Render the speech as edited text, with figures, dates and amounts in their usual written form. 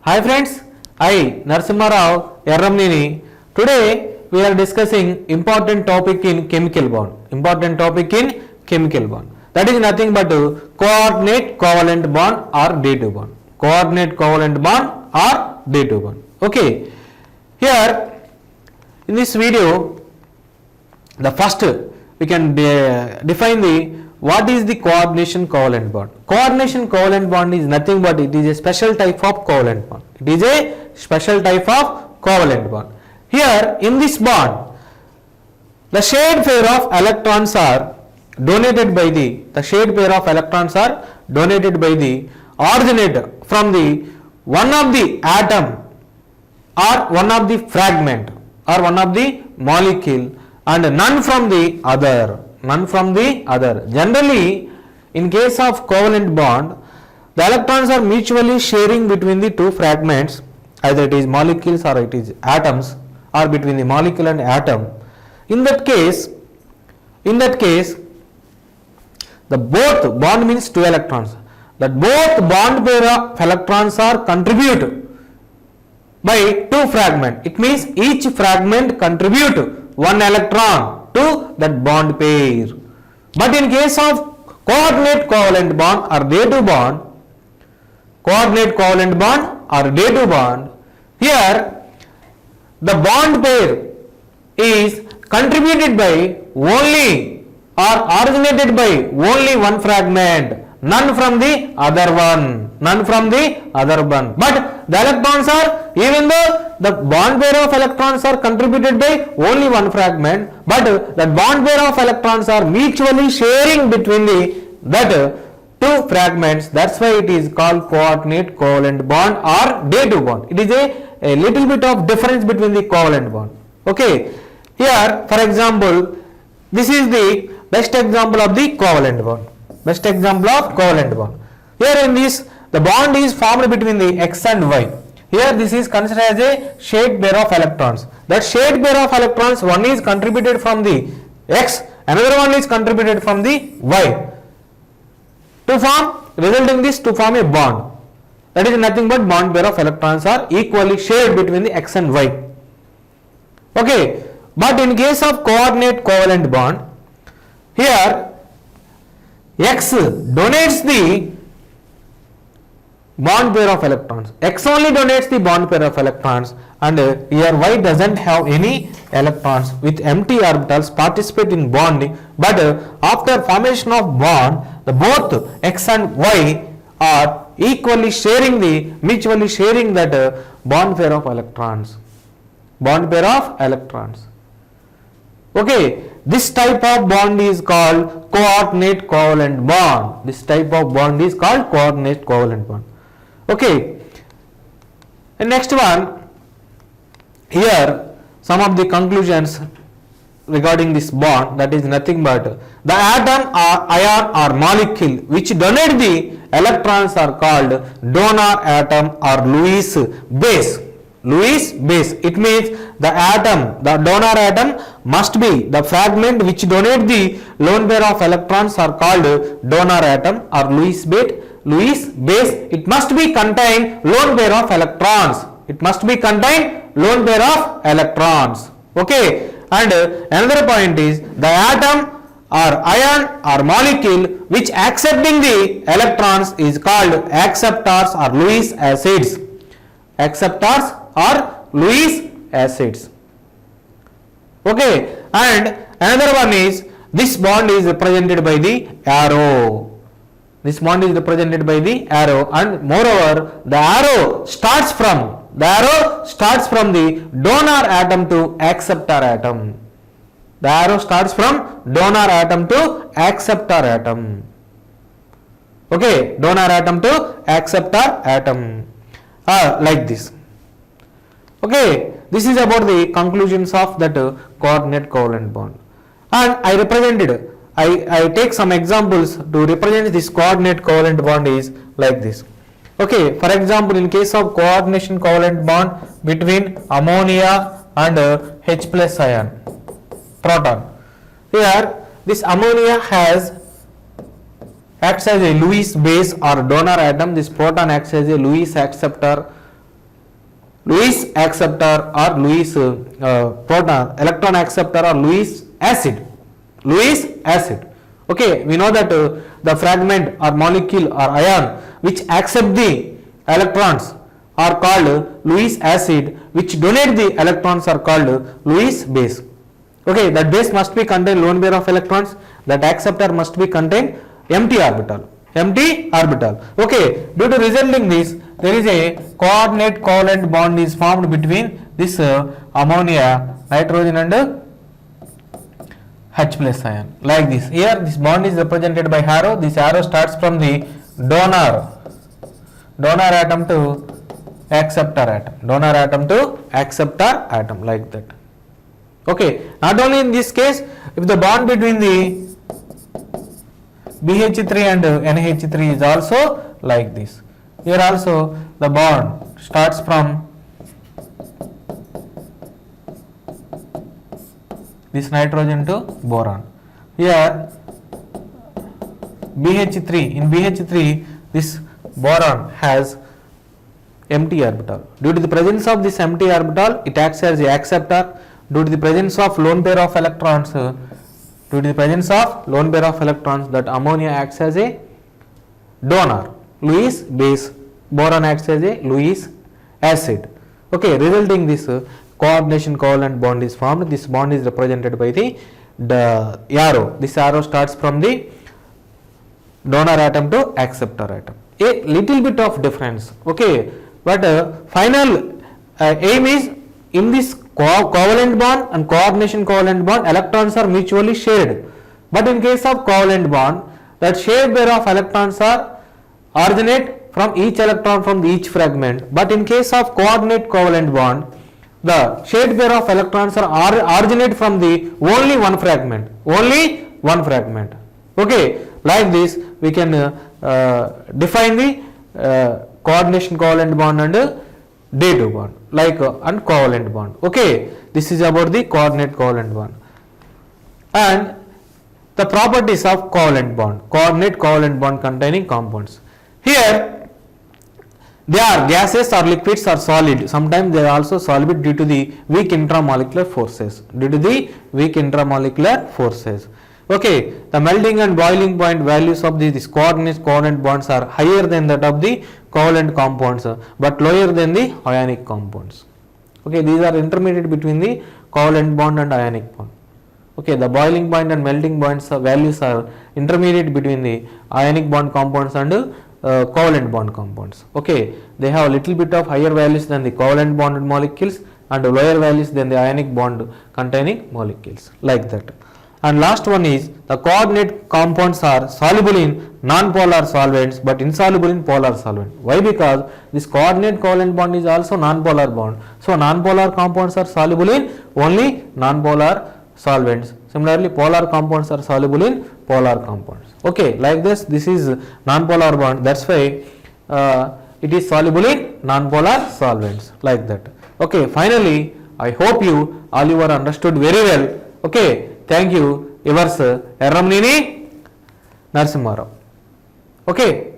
Hi friends, I Narasimha Rao Yarramnini. Today we are discussing important topic in chemical bond. Important topic in chemical bond. That is nothing but coordinate covalent bond or dative bond. Coordinate covalent bond or dative bond. Okay. Here in this video, the first we can define the what is the coordination covalent bond. Coordination covalent bond is nothing but it is a special type of covalent bond. It is a special type of covalent bond. Here in this bond, the shared pair of electrons are donated by the shared pair of electrons are donated by the originator from the one of the atom or one of the fragment or one of the molecule and none from the other. None from the other. Generally, in case of covalent bond, the electrons are mutually sharing between the two fragments, either it is molecules or it is atoms, or between the molecule and atom. In that case, the both bond means two electrons. That both bond pair of electrons are contribute by two fragment. It means each fragment contribute one electron to that bond pair. But in case of coordinate covalent bond or dative bond, here the bond pair is contributed by only or originated by only one fragment, none from the other one. But the electrons are, even though the bond pair of electrons are contributed by only one fragment, but the bond pair of electrons are mutually sharing between that two fragments. That's why it is called coordinate covalent bond or dative bond. It is a little bit of difference between the covalent bond. Okay. Here, for example, this is the best example of the covalent bond. Here in this, the bond is formed between the X and Y. Here this is considered as a shared pair of electrons. That shared pair of electrons, one is contributed from the X, another one is contributed from the Y. To form a bond. That is nothing but bond pair of electrons are equally shared between the X and Y. Okay. But in case of coordinate covalent bond, here X donates the bond pair of electrons. X only donates the bond pair of electrons, and here Y doesn't have any electrons with empty orbitals participate in bonding, but after formation of bond, the both X and Y are mutually sharing that bond pair of electrons. Okay, this type of bond is called coordinate covalent bond. Okay, and next one, here some of the conclusions regarding this bond, that is nothing but the atom or ion or molecule which donate the electrons are called donor atom or Lewis base. It means the donor atom must be the fragment which donate the lone pair of electrons are called donor atom or Lewis base. It must be contain lone pair of electrons. Okay. And another point is the atom or ion or molecule which accepting the electrons is called acceptors or Lewis acids. Okay, and another one is this bond is represented by the arrow. And moreover, the arrow starts from the donor atom to acceptor atom. Okay, donor atom to acceptor atom. Like this. Okay, this is about the conclusions of that coordinate covalent bond. And I take some examples to represent this coordinate covalent bond is like this. Okay, for example, in case of coordination covalent bond between ammonia and H plus ion, proton. Here, this ammonia acts as a Lewis base or donor atom. This proton acts as a Lewis acceptor Lewis acceptor or Lewis proton, electron acceptor or Lewis acid. Lewis acid. Okay, we know that the fragment or molecule or ion which accept the electrons are called Lewis acid, which donate the electrons are called Lewis base. Okay, that base must be contain lone pair of electrons, that acceptor must be contain empty orbital. Empty orbital. Okay, due to resulting this, there is a coordinate covalent bond is formed between this ammonia, nitrogen and H plus ion, like this. Here this bond is represented by arrow. This arrow starts from the donor atom to acceptor atom, donor atom to acceptor atom, like that. Okay, not only in this case, if the bond between the BH3 and NH3 is also like this. Here also the bond starts from this nitrogen to boron. Here BH3, in BH3 this boron has empty orbital. Due to the presence of this empty orbital, it acts as a acceptor. Due to the presence of lone pair of electrons, that ammonia acts as a donor, Lewis base, boron acts as a Lewis acid. Okay, resulting this coordination covalent bond is formed. This bond is represented by the arrow. This arrow starts from the donor atom to acceptor atom. A little bit of difference. Okay, but final aim is, in this covalent bond and coordination covalent bond, electrons are mutually shared. But in case of covalent bond, that shared pair of electrons are originate from each electron from each fragment. But in case of coordinate covalent bond, the shared pair of electrons are originate from the only one fragment. Okay, like this we can define the coordination covalent bond and day2 bond, like and covalent bond. Okay, this is about the coordinate covalent bond and the properties of covalent bond, coordinate covalent bond containing compounds. Here they are gases or liquids or solid. Sometimes they are also solid due to the weak intramolecular forces. Okay, the melting and boiling point values of these coordinate covalent bonds are higher than that of the covalent compounds, but lower than the ionic compounds. Okay, these are intermediate between the covalent bond and ionic bond. Okay, the boiling point and melting points values are intermediate between the ionic bond compounds and covalent bond compounds. Okay, they have a little bit of higher values than the covalent bonded molecules and lower values than the ionic bond containing molecules, like that. And last one is, the coordinate compounds are soluble in non-polar solvents but insoluble in polar solvent. Why? Because this coordinate covalent bond is also non-polar bond. So non-polar compounds are soluble in only non-polar solvents. Similarly, polar compounds are soluble in polar compounds. Okay, like this is non-polar bond. That's why it is soluble in non-polar solvents, like that. Okay, finally, I hope all you are understood very well. Okay. Thank you, yours Erramneni Narasimharao. Okay.